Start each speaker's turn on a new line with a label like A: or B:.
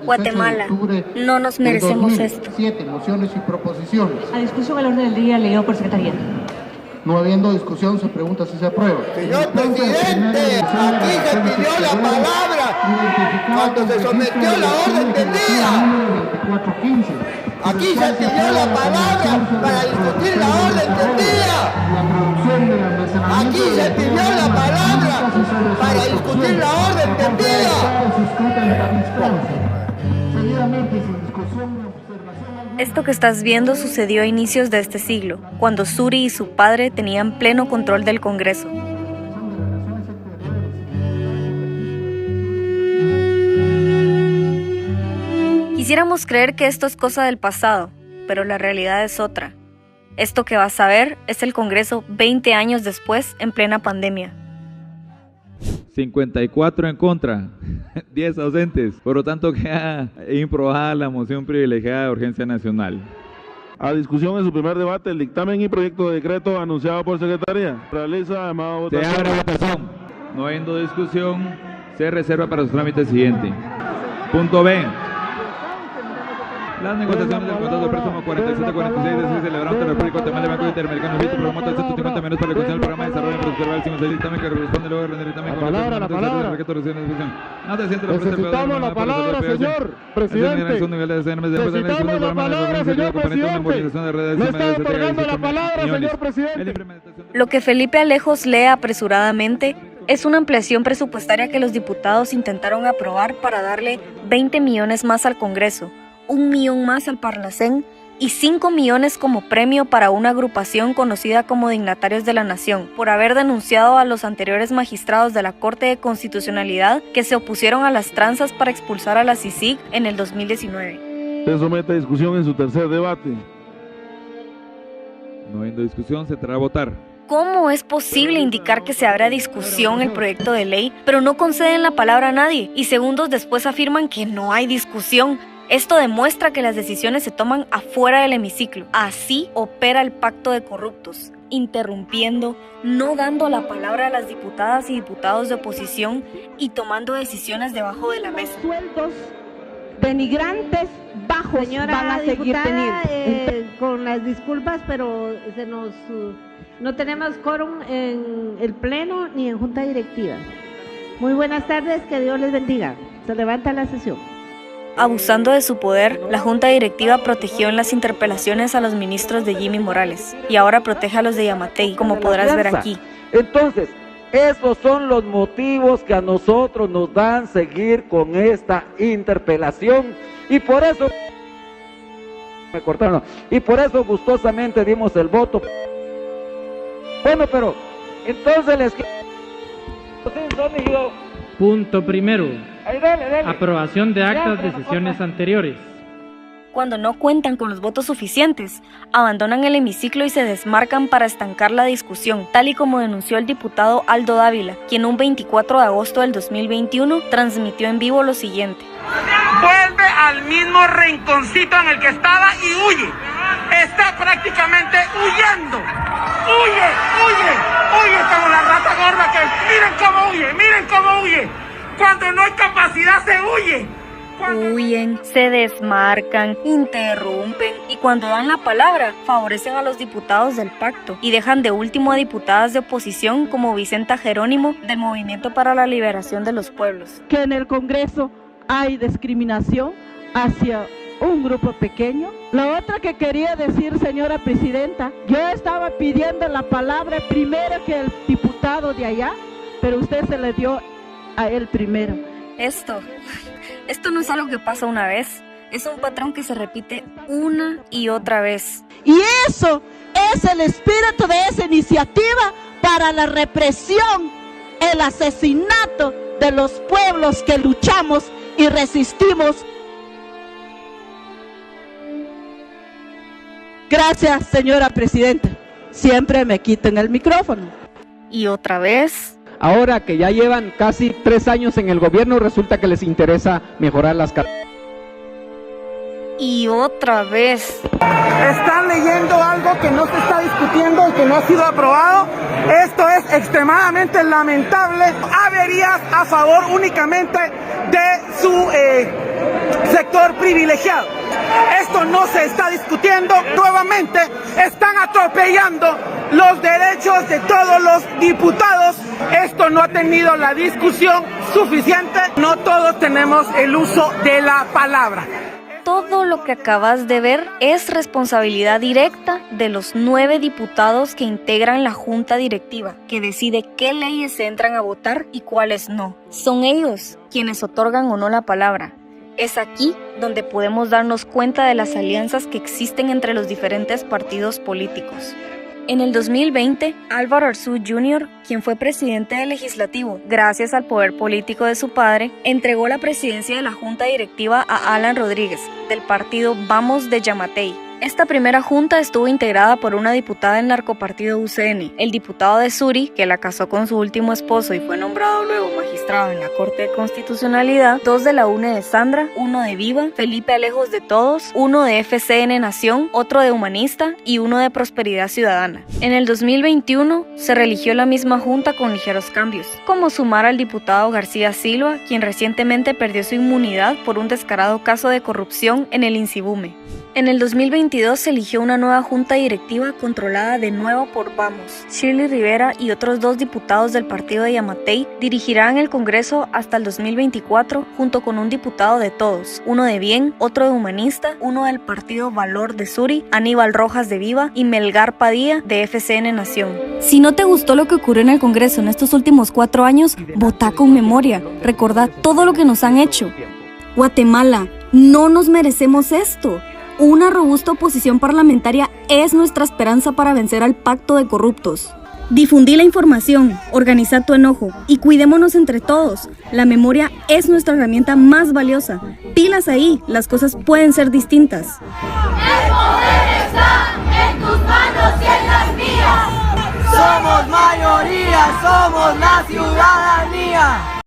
A: Guatemala, no nos merecemos esto.
B: 7 mociones y proposiciones.
C: A discusión al orden del día leído por secretaría.
B: No habiendo discusión, se pregunta si se aprueba.
D: Señor presidente, aquí se pidió la palabra cuando se sometió la orden del día. Aquí se pidió la palabra para discutir la orden del día. Aquí se pidió la palabra para discutir la orden del día.
A: Esto que estás viendo sucedió a inicios de este siglo, cuando Suri y su padre tenían pleno control del Congreso. Quisiéramos creer que esto es cosa del pasado, pero la realidad es otra. Esto que vas a ver es el Congreso 20 años después, en plena pandemia.
E: 54 en contra, 10 ausentes. Por lo tanto, queda improbada la moción privilegiada de urgencia nacional.
F: A discusión en su primer debate, el dictamen y proyecto de decreto anunciado por Secretaría. Realiza llamada votación.
E: Se abre votación. No habiendo discusión, se reserva para su trámite siguiente. Punto B. Las negociaciones del contrato de préstamo 4746 se celebraron entre la República de Guatemala y el Banco Interamericano de Programa de 150 menos para la concesión del programa de desarrollo empresarial el 56 dictamen que corresponde luego de rendir el dictamen con
F: la palabra. Necesitamos la palabra, señor presidente. Necesitamos la palabra, señor presidente. No está otorgando la palabra, señor presidente.
A: Lo que Felipe Alejos lee apresuradamente es una ampliación presupuestaria que los diputados intentaron aprobar para darle 20 millones más al Congreso, 1 millón más al Parlacén y 5 millones como premio para una agrupación conocida como Dignatarios de la Nación, por haber denunciado a los anteriores magistrados de la Corte de Constitucionalidad que se opusieron a las tranzas para expulsar a la CICIG en el 2019.
F: Se somete a discusión en su tercer debate.
E: No habiendo discusión, se traerá a votar.
A: ¿Cómo es posible indicar que se habrá discusión el proyecto de ley, pero no conceden la palabra a nadie y segundos después afirman que no hay discusión? Esto demuestra que las decisiones se toman afuera del hemiciclo. Así opera el pacto de corruptos, interrumpiendo, no dando la palabra a las diputadas y diputados de oposición y tomando decisiones debajo de la mesa.
G: Sueldos denigrantes bajos
H: Señora
G: van a seguir
H: diputada,
G: teniendo.
H: con las disculpas, pero no tenemos quórum en el pleno ni en junta directiva. Muy buenas tardes, que Dios les bendiga. Se levanta la sesión.
A: Abusando de su poder, la Junta Directiva protegió en las interpelaciones a los ministros de Jimmy Morales y ahora protege a los de Yamatei, como podrás ver aquí.
I: Entonces, esos son los motivos que a nosotros nos dan seguir con esta interpelación y por eso gustosamente dimos el voto. Bueno, pero entonces les
J: Punto primero. Aprobación de actas de sesiones anteriores.
A: Cuando no cuentan con los votos suficientes, abandonan el hemiciclo y se desmarcan para estancar la discusión, tal y como denunció el diputado Aldo Dávila, quien un 24 de agosto del 2021 transmitió en vivo lo siguiente.
K: Vuelve al mismo rinconcito en el que estaba y huye. Está prácticamente huyendo. Huye como la rata gorda que... Miren cómo huye. Cuando no hay capacidad se huye.
A: Huyen, se desmarcan, interrumpen y cuando dan la palabra favorecen a los diputados del pacto y dejan de último a diputadas de oposición como Vicenta Jerónimo del Movimiento para la Liberación de los Pueblos.
G: Que en el Congreso hay discriminación hacia un grupo pequeño. La otra que quería decir, señora presidenta, yo estaba pidiendo la palabra primero que el diputado de allá, pero usted se le dio a él primero.
A: Esto no es algo que pasa una vez, es un patrón que se repite una y otra vez.
G: Y eso es el espíritu de esa iniciativa para la represión, el asesinato de los pueblos que luchamos y resistimos. Gracias, señora presidenta. Siempre me quitan el micrófono.
A: Y otra vez.
I: Ahora que ya llevan casi 3 años en el gobierno, resulta que les interesa mejorar las carreras.
A: Y otra vez.
K: Están leyendo algo que no se está discutiendo y que no ha sido aprobado. Esto es extremadamente lamentable. Averías a favor únicamente de su privilegiado. Esto no se está discutiendo. Nuevamente están atropellando los derechos de todos los diputados. Esto no ha tenido la discusión suficiente. No todos tenemos el uso de la palabra.
A: Todo lo que acabas de ver es responsabilidad directa de los 9 diputados que integran la junta directiva, que decide qué leyes se entran a votar y cuáles no. Son ellos quienes otorgan o no la palabra. Es aquí donde podemos darnos cuenta de las alianzas que existen entre los diferentes partidos políticos. En el 2020, Álvaro Arzú Jr., quien fue presidente del Legislativo gracias al poder político de su padre, entregó la presidencia de la Junta Directiva a Alan Rodríguez, del partido Vamos de Yamatei. Esta primera junta estuvo integrada por una diputada del narcopartido UCN, el diputado de Suri, que la casó con su último esposo y fue nombrado luego magistrado en la Corte de Constitucionalidad, 2 de la UNE de Sandra, 1 de Viva, Felipe Alejos de Todos, 1 de FCN Nación, otro de Humanista y 1 de Prosperidad Ciudadana. En el 2021 se reeligió la misma junta con ligeros cambios, como sumar al diputado García Silva, quien recientemente perdió su inmunidad por un descarado caso de corrupción en el Insibume. En el 2022 se eligió una nueva junta directiva controlada de nuevo por Vamos. Shirley Rivera y otros 2 diputados del partido de Yamatei dirigirán el Congreso hasta el 2024 junto con un diputado de Todos, 1 de Bien, otro de Humanista, 1 del partido Valor de Suri, Aníbal Rojas de Viva y Melgar Padilla de FCN Nación. Si no te gustó lo que ocurrió en el Congreso en estos últimos 4 años, votá con memoria, recordá todo lo que nos han hecho. Guatemala, no nos merecemos esto. Una robusta oposición parlamentaria es nuestra esperanza para vencer al pacto de corruptos. Difundí la información, organiza tu enojo y cuidémonos entre todos. La memoria es nuestra herramienta más valiosa. Pilas ahí, las cosas pueden ser distintas.
L: El poder está en tus manos y en las mías.
D: Somos mayoría, somos la ciudadanía.